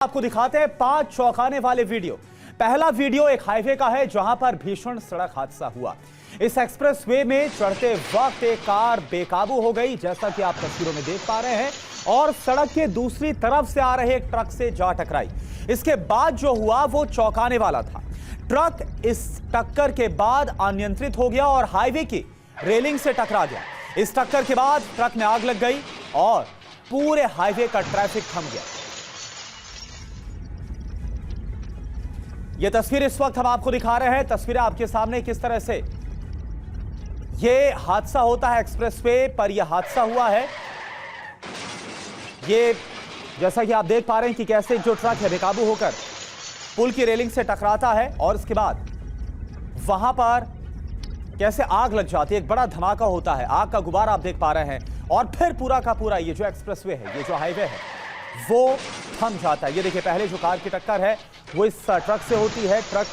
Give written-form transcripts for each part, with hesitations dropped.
आपको दिखाते हैं 5 चौंकाने वाले वीडियो। पहला वीडियो एक हाईवे का है जहां पर भीषण सड़क हादसा हुआ। इस एक्सप्रेसवे में चढ़ते वक्त एक कार बेकाबू हो गई, जैसा कि आप तस्वीरों में देख पा रहे हैं, और सड़क के दूसरी तरफ से आ रहे एक ट्रक से जा टकराई। इसके बाद जो हुआ वो चौंकाने वाला था। ट्रक इस टक्कर के बाद अनियंत्रित हो गया और हाईवे की रेलिंग से टकरा गया। इस टक्कर के बाद ट्रक में आग लग गई और पूरे हाईवे का ट्रैफिक थम गया। यह तस्वीर इस वक्त हम आपको दिखा रहे हैं। तस्वीरें आपके सामने किस तरह से यह हादसा होता है। एक्सप्रेसवे पर यह हादसा हुआ है। ये जैसा कि आप देख पा रहे हैं कि कैसे जो ट्रक है बेकाबू होकर पुल की रेलिंग से टकराता है और इसके बाद वहां पर कैसे आग लग जाती है। एक बड़ा धमाका होता है, आग का गुबार आप देख पा रहे हैं, और फिर पूरा का पूरा ये जो एक्सप्रेसवे है, ये जो हाईवे है, वो थम जाता है। ये देखिए, पहले जो कार की टक्कर है वो इस ट्रक से होती है। ट्रक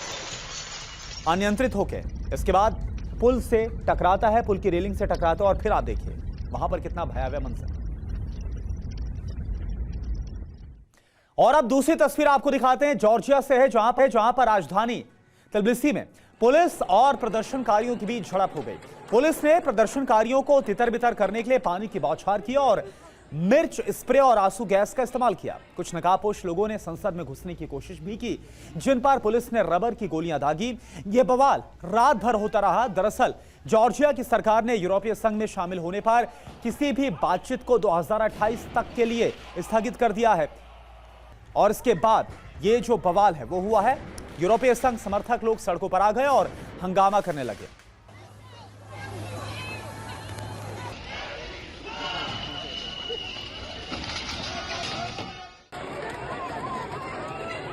अनियंत्रित होकर इसके बाद पुल से टकराता है, पुल की रेलिंग से टकराता है, और फिर आप देखिए वहां पर कितना भयावह मंजर। और अब दूसरी तस्वीर आपको दिखाते हैं, जॉर्जिया से है, जहां पर राजधानी तबिलिसी में पुलिस और प्रदर्शनकारियों के बीच झड़प हो गई। पुलिस ने प्रदर्शनकारियों को तितर बितर करने के लिए पानी की बौछार की और मिर्च स्प्रे और आंसू गैस का इस्तेमाल किया। कुछ नकाबपोश लोगों ने संसद में घुसने की कोशिश भी की, जिन पर पुलिस ने रबर की गोलियां दागी। यह बवाल रात भर होता रहा। दरअसल जॉर्जिया की सरकार ने यूरोपीय संघ में शामिल होने पर किसी भी बातचीत को 2028 तक के लिए स्थगित कर दिया है, और इसके बाद यह जो बवाल है वो हुआ है। यूरोपीय संघ समर्थक लोग सड़कों पर आ गए और हंगामा करने लगे।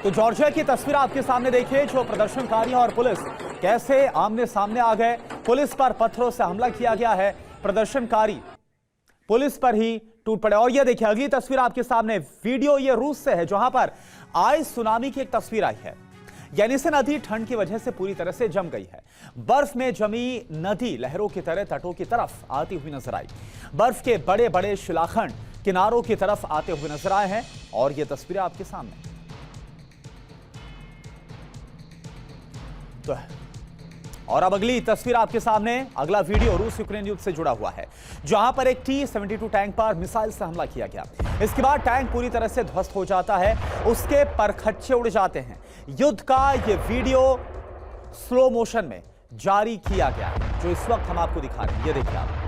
तो जॉर्जिया की तस्वीर आपके सामने देखिए, जो प्रदर्शनकारियों और पुलिस कैसे आमने सामने आ गए। पुलिस पर पत्थरों से हमला किया गया है, प्रदर्शनकारी पुलिस पर ही टूट पड़े। और ये देखिए अगली तस्वीर आपके सामने, वीडियो ये रूस से है, जहां पर आई सुनामी की एक तस्वीर आई है। येनिसे नदी ठंड की वजह से पूरी तरह से जम गई है। बर्फ में जमी नदी लहरों की तरह तटों की तरफ आती हुई नजर आई। बर्फ के बड़े बड़े शिलाखंड किनारों की तरफ आते हुए नजर आए हैं, और ये तस्वीरें आपके सामने। तो और अब अगली तस्वीर आपके सामने, अगला वीडियो रूस यूक्रेन युद्ध से जुड़ा हुआ है, जहां पर एक T-72 टैंक पर मिसाइल से हमला किया गया। इसके बाद टैंक पूरी तरह से ध्वस्त हो जाता है, उसके परखच्चे उड़ जाते हैं। युद्ध का ये वीडियो स्लो मोशन में जारी किया गया है, जो इस वक्त हम आपको दिखा रहे हैं। ये देखिए आप।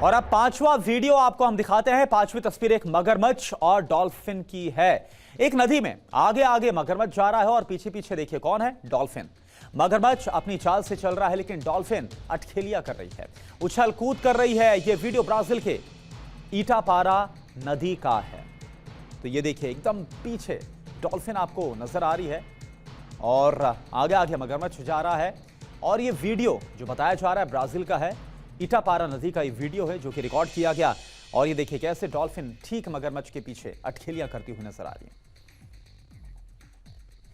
और अब पांचवा वीडियो आपको हम दिखाते हैं। पांचवी तस्वीर एक मगरमच्छ और डॉल्फिन की है। एक नदी में आगे आगे मगरमच्छ जा रहा है और पीछे पीछे देखिए कौन है, डॉल्फिन। मगरमच्छ अपनी चाल से चल रहा है, लेकिन डॉल्फिन अटखेलियां कर रही है, उछल कूद कर रही है। यह वीडियो ब्राजील के इटापारा नदी का है। तो ये देखिए एकदम पीछे डॉल्फिन आपको नजर आ रही है और आगे आगे मगरमच्छ जा रहा है। और ये वीडियो जो बताया जा रहा है ब्राजील का है, इटापारा नदी का ये वीडियो है जो कि रिकॉर्ड किया गया। और ये देखिए कैसे डॉल्फिन ठीक मगरमच्छ के पीछे अटखेलियां करती हुई नजर आ रही है।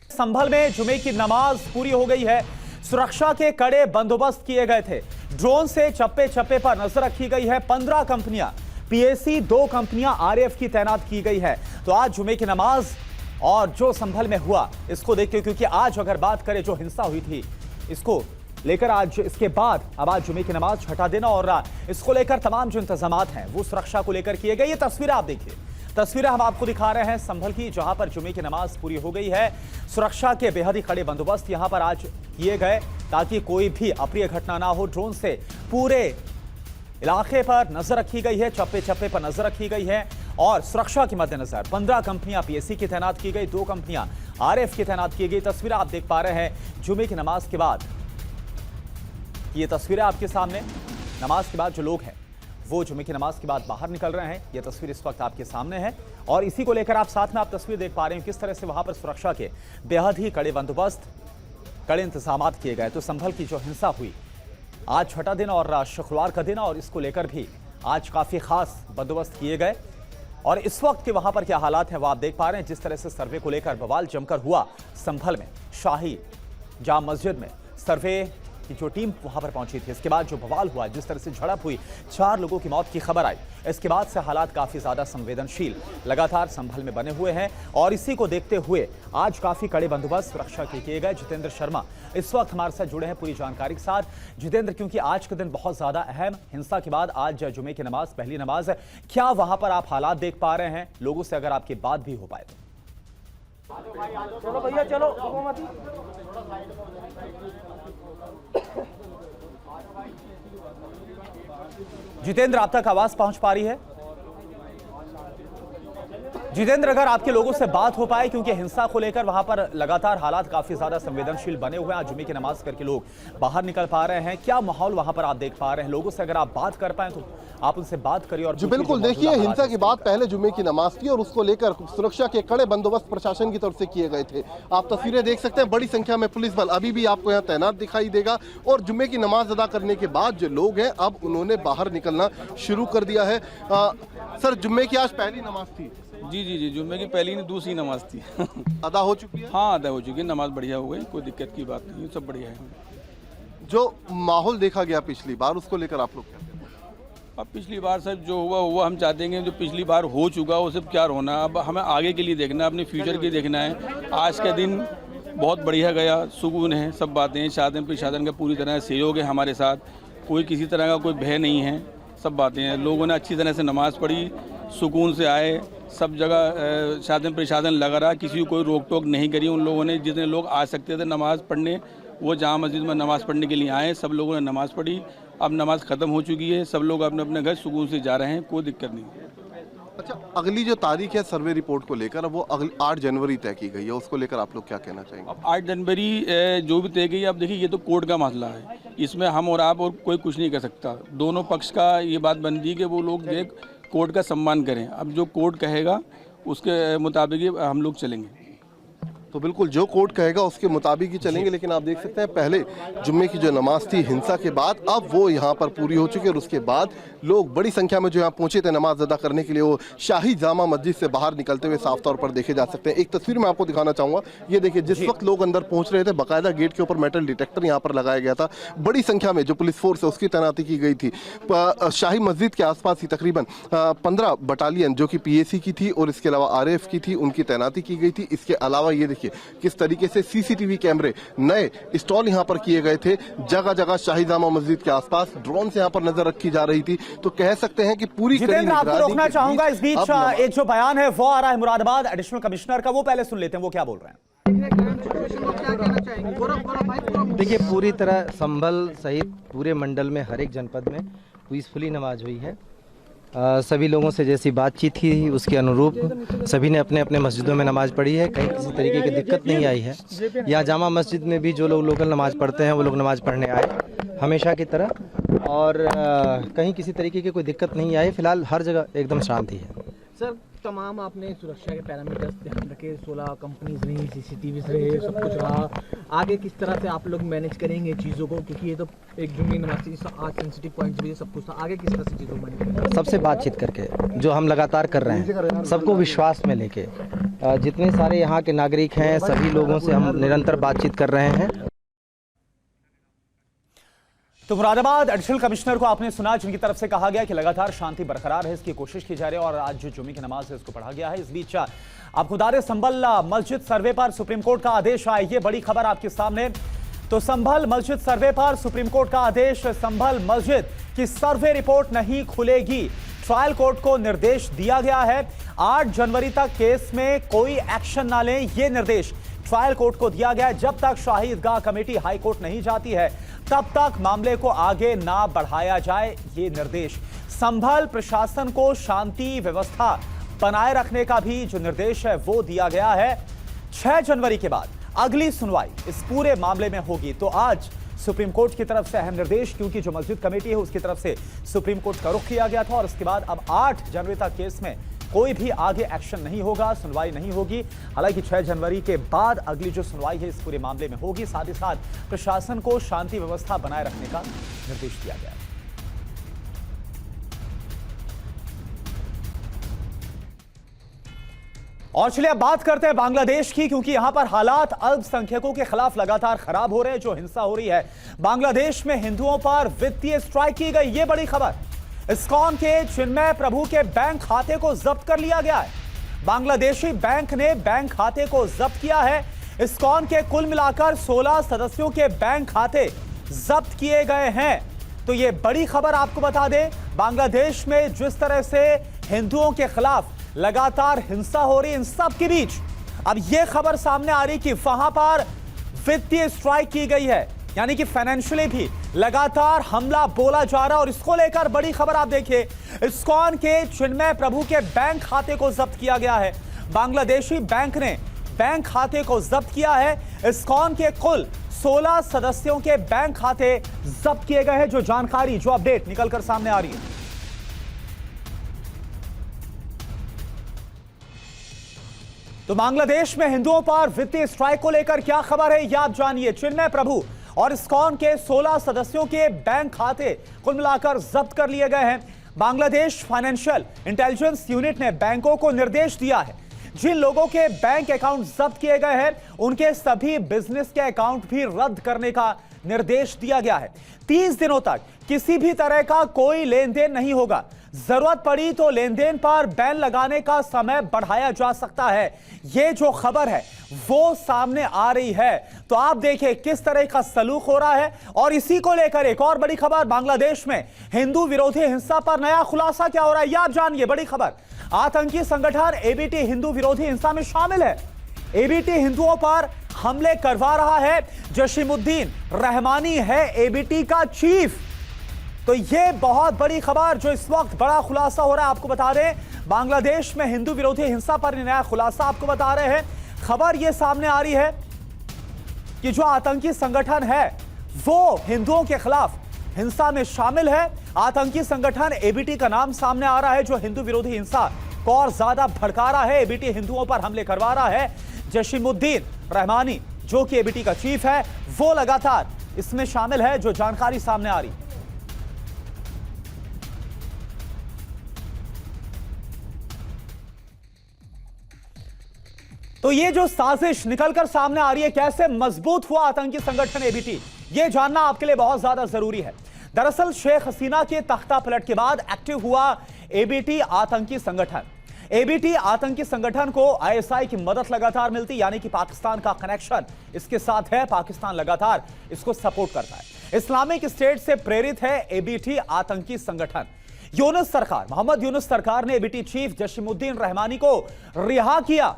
संभल में जुमे की नमाज पूरी हो गई है। सुरक्षा के कड़े बंदोबस्त किए गए थे। ड्रोन से चप्पे चप्पे पर नजर रखी गई है। 15 कंपनियां पीएसी, 2 कंपनियां आरएएफ की तैनात की गई है। तो आज जुमे की नमाज और जो संभल में हुआ इसको देखते, क्योंकि आज अगर बात करें जो हिंसा हुई थी इसको लेकर, आज इसके बाद अब आज जुमे की नमाज छठा दिन, और इसको लेकर तमाम जो इंतजामात हैं वो सुरक्षा को लेकर किए गए। ये तस्वीरें आप देखिए, तस्वीरें हम आपको दिखा रहे हैं संभल की, जहां पर जुमे की नमाज पूरी हो गई है। सुरक्षा के बेहद ही कड़े बंदोबस्त यहां पर आज किए गए ताकि कोई भी अप्रिय घटना ना हो। ड्रोन से पूरे इलाके पर नजर रखी गई है, चप्पे चप्पे पर नजर रखी गई है, और सुरक्षा के मद्देनजर 15 कंपनियां पीएसी की तैनात की गई, 2 कंपनियां आरएएफ की तैनात की गई। तस्वीरें आप देख पा रहे हैं जुमे की नमाज के बाद। ये तस्वीरें आपके सामने, नमाज के बाद जो लोग हैं वो जुमे की नमाज के बाद बाहर निकल रहे हैं। ये तस्वीर इस वक्त आपके सामने है, और इसी को लेकर आप साथ में आप तस्वीर देख पा रहे हैं किस तरह से वहां पर सुरक्षा के बेहद ही कड़े बंदोबस्त, कड़े इंतजाम किए गए। तो संभल की जो हिंसा हुई, आज छठा दिन और शुक्रवार का दिन, और इसको लेकर भी आज काफी खास बंदोबस्त किए गए। और इस वक्त के वहां पर क्या हालात हैं वो आप देख पा रहे हैं। जिस तरह से सर्वे को लेकर बवाल जमकर हुआ संभल में, शाही जाम मस्जिद में सर्वे कि जो टीम वहां पर पहुंची थी, इसके बाद जो बवाल हुआ, जिस तरह से झड़प हुई, 4 लोगों की मौत की खबर आई, इसके बाद से हालात काफी ज्यादा संवेदनशील लगातार संभल में बने हुए हैं। और इसी को देखते हुए आज काफी कड़े बंदोबस्त सुरक्षा के किए गए। जितेंद्र शर्मा इस वक्त हमारे साथ जुड़े हैं पूरी जानकारी के साथ। जितेंद्र, क्योंकि आज का दिन बहुत ज्यादा अहम, हिंसा के बाद आज जुमे की नमाज, पहली नमाज है, क्या वहां पर आप हालात देख पा रहे हैं? लोगों से अगर आपकी बात भी हो पाए तो। चलो भैया चलो। जितेंद्र, आप तक आवाज पहुंच पा रही है? जितेंद्र, अगर आपके लोगों से बात हो पाए, क्योंकि हिंसा को लेकर वहां पर लगातार हालात काफी ज्यादा संवेदनशील बने हुए हैं। आज जुमे की नमाज करके लोग बाहर निकल पा रहे हैं, क्या माहौल वहां पर आप देख पा रहे हैं? लोगों से अगर आप बात कर पाए तो आप उनसे बात करिए। और जी बिल्कुल, देखिए हिंसा की बात पहले जुमे की नमाज थी और उसको लेकर सुरक्षा के कड़े बंदोबस्त प्रशासन की तरफ से किए गए थे। आप तस्वीरें देख सकते हैं, बड़ी संख्या में पुलिस बल अभी भी आपको यहाँ तैनात दिखाई देगा। और जुमे की नमाज अदा करने के बाद जो लोग हैं अब उन्होंने बाहर निकलना शुरू कर दिया है। सर, जुम्मे की आज पहली नमाज थी? जी, जुम्मे की पहली नहीं दूसरी नमाज थी। अदा हो चुकी है? हाँ, अदा हो चुकी है, नमाज बढ़िया हो गई, कोई दिक्कत की बात नहीं है, सब बढ़िया है। जो माहौल देखा गया पिछली बार, उसको लेकर आप लोग क्या कहते हैं? अब पिछली बार सब जो हुआ हम चाहते हैं जो पिछली बार हो चुका वो सब क्या होना, अब हमें आगे के लिए देखना है, अपने फ्यूचर के देखना है। आज का दिन बहुत बढ़िया गया, सुकून है, सब बातें शादन प्रशासन का पूरी तरह सहयोग है हमारे साथ, कोई किसी तरह का कोई भय नहीं है, सब बातें हैं। लोगों ने अच्छी तरह से नमाज़ पढ़ी, सुकून से आए, सब जगह शादन प्रशासन लगा रहा, किसी को कोई रोक टोक नहीं करी। उन लोगों ने जितने लोग आ सकते थे नमाज़ पढ़ने, वो जामा मस्जिद में नमाज़ पढ़ने के लिए आए, सब लोगों ने नमाज़ पढ़ी। अब नमाज ख़त्म हो चुकी है, सब लोग अपने अपने घर सुकून से जा रहे हैं, कोई दिक्कत नहीं। अच्छा, अगली जो तारीख है सर्वे रिपोर्ट को लेकर, वो अगली 8 जनवरी तय की गई है, उसको लेकर आप लोग क्या कहना चाहेंगे? अब 8 जनवरी जो भी तय की, अब देखिए ये तो कोर्ट का मसला है, इसमें हम और आप और कोई कुछ नहीं कर सकता। दोनों पक्ष का ये बात बनती है कि वो लोग जो कोर्ट का सम्मान करें। अब जो कोर्ट कहेगा उसके मुताबिक हम लोग चलेंगे। तो बिल्कुल जो कोर्ट कहेगा उसके मुताबिक ही चलेंगे। लेकिन आप देख सकते हैं पहले जुम्मे की जो नमाज थी हिंसा के बाद, अब वो यहाँ पर पूरी हो चुकी है और उसके बाद लोग बड़ी संख्या में जो यहाँ पहुंचे थे नमाज अदा करने के लिए, वो शाही जामा मस्जिद से बाहर निकलते हुए साफ तौर पर देखे जा सकते हैं। एक तस्वीर मैं आपको दिखाना चाहूंगा, ये देखिए, जिस वक्त लोग अंदर पहुंच रहे थे बाकायदा गेट के ऊपर मेटल डिटेक्टर यहाँ पर लगाया गया था। बड़ी संख्या में जो पुलिस फोर्स है उसकी तैनाती की गई थी। शाही मस्जिद के आसपास ही तकरीबन 15 बटालियन जो कि PAC की थी और इसके अलावा RAF की थी, उनकी तैनाती की गई थी। इसके अलावा ये देखिए किस तरीके से CCTV कैमरे नए इंस्टॉल यहाँ पर किए गए थे। जगह जगह शाही जामा मस्जिद के आसपास ड्रोन से यहाँ पर नजर रखी जा रही थी। तो कह सकते हैं कि पूरी जितेंद्र, आपको रोकना चाहूंगा, इस बीच एक जो बयान है वो आ रहा है मुरादाबाद एडिशनल कमिश्नर का, वो पहले सुन लेते हैं, वो क्या बोल रहे हैं। देखिए, पूरी तरह संभल सहित पूरे मंडल में हर एक जनपद में पीसफुली नमाज हुई है। सभी लोगों से जैसी बातचीत थी उसके अनुरूप सभी ने अपने अपने मस्जिदों में नमाज पढ़ी है। कहीं किसी तरीके की दिक्कत नहीं आई है। यहाँ जामा मस्जिद में भी जो लोग लोकल नमाज पढ़ते हैं वो लोग नमाज पढ़ने आए हमेशा की तरह, और कहीं किसी तरीके की कोई दिक्कत नहीं आई। फिलहाल हर जगह एकदम शांति है। सर, तमाम आपने सुरक्षा के पैरामीटर्स ध्यान रखे, 16 कंपनीज रही, CCTVs रहे, सब कुछ रहा। आगे किस तरह से आप लोग मैनेज करेंगे चीज़ों को, क्योंकि ये तो एक जुम्मे नमाज आज सेंसिटिव पॉइंट्स भी सब कुछ था, आगे किस तरह से चीज़ों को मैनेज करेंगे? सबसे बातचीत करके, जो हम लगातार कर रहे हैं, सबको विश्वास में लेके, जितने सारे यहाँ के नागरिक हैं सभी लोगों से हम निरंतर बातचीत कर रहे हैं। तो मुरादाबाद एडिशनल कमिश्नर को आपने सुना, जिनकी तरफ से कहा गया कि लगातार शांति बरकरार है, इसकी कोशिश की जा रही है और आज जो जुम्मे की नमाज है उसको पढ़ा गया है। इस बीच आपको बता दें, संभल मस्जिद सर्वे पर सुप्रीम कोर्ट का आदेश आया, ये बड़ी खबर आपके सामने। तो संभल मस्जिद सर्वे पर सुप्रीम कोर्ट का आदेश, संभल मस्जिद की सर्वे रिपोर्ट नहीं खुलेगी, ट्रायल कोर्ट को निर्देश दिया गया है। 8 जनवरी तक केस में कोई एक्शन ना लें, यह निर्देश ट्रायल कोर्ट को दिया गया है। जब तक Shahi Idgah committee high court नहीं जाती है तब तक मामले को आगे ना बढ़ाया जाए, ये निर्देश। संभल प्रशासन को शांति व्यवस्था बनाए रखने का भी जो निर्देश है वो दिया गया है। 6 जनवरी के बाद अगली सुनवाई इस पूरे मामले में होगी। तो आज सुप्रीम कोर्ट की तरफ से अहम निर्देश, क्योंकि जो मस्जिद कमेटी है उसकी तरफ से सुप्रीम कोर्ट का रुख किया गया था और उसके बाद अब 8 जनवरी तक केस में कोई भी आगे एक्शन नहीं होगा, सुनवाई नहीं होगी। हालांकि 6 जनवरी के बाद अगली जो सुनवाई है इस पूरे मामले में होगी। साथ ही साथ प्रशासन को शांति व्यवस्था बनाए रखने का निर्देश दिया गया है। और चलिए अब बात करते हैं बांग्लादेश की, क्योंकि यहां पर हालात अल्पसंख्यकों के खिलाफ लगातार खराब हो रहे हैं। जो हिंसा हो रही है बांग्लादेश में, हिंदुओं पर वित्तीय स्ट्राइक की गई, ये बड़ी खबर। इस्कॉन के चिन्मय प्रभु के बैंक खाते को जब्त कर लिया गया है। बांग्लादेशी बैंक ने बैंक खाते को जब्त किया है। इस्कॉन के कुल मिलाकर 16 सदस्यों के बैंक खाते जब्त किए गए हैं। तो ये बड़ी खबर आपको बता दें, बांग्लादेश में जिस तरह से हिंदुओं के खिलाफ लगातार हिंसा हो रही, इन सब के बीच अब यह खबर सामने आ रही कि वहां पर वित्तीय स्ट्राइक की गई है, यानी कि फाइनेंशियली भी लगातार हमला बोला जा रहा है। और इसको लेकर बड़ी खबर आप देखिए, इस्कॉन के चिन्मय प्रभु के बैंक खाते को जब्त किया गया है। बांग्लादेशी बैंक ने बैंक खाते को जब्त किया है। इस्कॉन के कुल 16 सदस्यों के बैंक खाते जब्त किए गए हैं। जो जानकारी, जो अपडेट निकलकर सामने आ रही है, तो बांग्लादेश में हिंदुओं पर वित्तीय स्ट्राइक को लेकर क्या खबर है, यह आप जानिए। चिन्मय प्रभु और इस्कॉन के 16 सदस्यों के बैंक खाते कुल मिलाकर जब्त कर लिए गए हैं। बांग्लादेश फाइनेंशियल इंटेलिजेंस यूनिट ने बैंकों को निर्देश दिया है, जिन लोगों के बैंक अकाउंट जब्त किए गए हैं उनके सभी बिजनेस के अकाउंट भी रद्द करने का निर्देश दिया गया है। 30 दिनों तक किसी भी तरह का कोई लेन देन नहीं होगा। जरूरत पड़ी तो लेन देन पर बैन लगाने का समय बढ़ाया जा सकता है। यह जो खबर है वो सामने आ रही है। तो आप देखिए किस तरह का सलूक हो रहा है। और इसी को लेकर एक और बड़ी खबर, बांग्लादेश में हिंदू विरोधी हिंसा पर नया खुलासा क्या हो रहा है, यह आप जानिए। बड़ी खबर, आतंकी संगठन एबीटी हिंदू विरोधी हिंसा में शामिल है। एबीटी हिंदुओं पर हमले करवा रहा है। जशीमुद्दीन रहमानी है एबीटी का चीफ। तो यह बहुत बड़ी खबर, जो इस वक्त बड़ा खुलासा हो रहा है। आपको बता दें, बांग्लादेश में हिंदू विरोधी हिंसा पर नया खुलासा आपको बता रहे हैं। खबर यह सामने आ रही है कि जो आतंकी संगठन है वो हिंदुओं के खिलाफ हिंसा में शामिल है। आतंकी संगठन एबीटी का नाम सामने आ रहा है, जो हिंदू विरोधी हिंसा को और ज्यादा भड़का रहा है। एबीटी हिंदुओं पर हमले करवा रहा है। जशीमुद्दीन रहमानी, जो कि एबीटी का चीफ है, वो लगातार इसमें शामिल है। जो जानकारी सामने आ रही है, तो ये जो साजिश निकलकर सामने आ रही है, कैसे मजबूत हुआ आतंकी संगठन एबीटी, ये जानना आपके लिए बहुत ज्यादा जरूरी है। दरअसल शेख हसीना के तख्ता पलट के बाद एक्टिव हुआ एबीटी आतंकी संगठन। एबीटी आतंकी संगठन को आईएसआई की मदद लगातार मिलती, यानी कि पाकिस्तान का कनेक्शन इसके साथ है। पाकिस्तान लगातार इसको सपोर्ट करता है। इस्लामिक स्टेट से प्रेरित है एबीटी आतंकी संगठन। यूनुस सरकार, मोहम्मद यूनुस सरकार ने एबीटी चीफ जशीमुद्दीन रहमानी को रिहा किया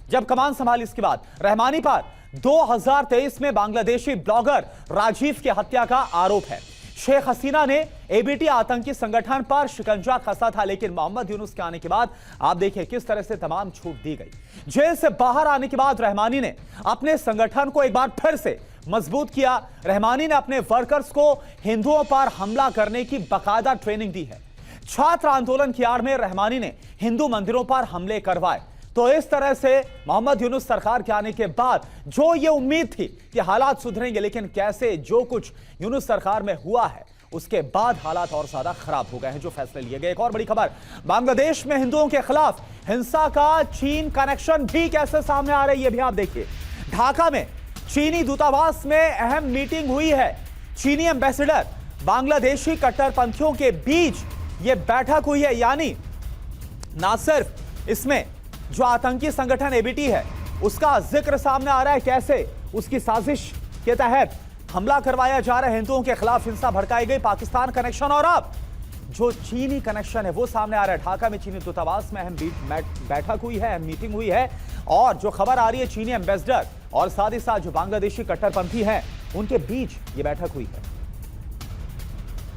जब कमान संभाली। इसके बाद रहमानी पर 2023 में बांग्लादेशी ब्लॉगर राजीव की हत्या का आरोप है। शेख हसीना ने एबीटी आतंकी संगठन पर शिकंजा कसा था, लेकिन मोहम्मद यूनुस के आने के बाद आप देखिए किस तरह से तमाम छूट दी गई। जेल से बाहर आने के बाद रहमानी ने अपने संगठन को एक बार फिर से मजबूत किया। रहमानी ने अपने वर्कर्स को हिंदुओं पर हमला करने की बाकायदा ट्रेनिंग दी है। छात्र आंदोलन की आड़ में रहमानी ने हिंदू मंदिरों पर हमले करवाए। तो इस तरह से मोहम्मद यूनुस सरकार के आने के बाद जो ये उम्मीद थी कि हालात सुधरेंगे, लेकिन कैसे जो कुछ यूनुस सरकार में हुआ है उसके बाद हालात और ज्यादा खराब हो गए हैं। जो फैसले लिए गए। एक और बड़ी खबर, बांग्लादेश में हिंदुओं के खिलाफ हिंसा का चीन कनेक्शन भी कैसे सामने आ रही है, भी आप देखिए। ढाका में चीनी दूतावास में अहम मीटिंग हुई है। चीनी एम्बेसडर बांग्लादेशी कट्टरपंथियों के बीच यह बैठक हुई है। यानी ना सिर्फ इसमें जो आतंकी संगठन एबीटी है उसका जिक्र सामने आ रहा है, कैसे उसकी साजिश के तहत हमला करवाया जा रहा है, हिंदुओं के खिलाफ हिंसा भड़काई गई, पाकिस्तान कनेक्शन, और अब जो चीनी कनेक्शन है वो सामने आ रहा है। ढाका में चीनी दूतावास में अहम बैठक हुई है, अहम मीटिंग हुई है। और जो खबर आ रही है, चीनी एम्बेसडर और साथ ही साथ जो बांग्लादेशी कट्टरपंथी हैं उनके बीच ये बैठक हुई है।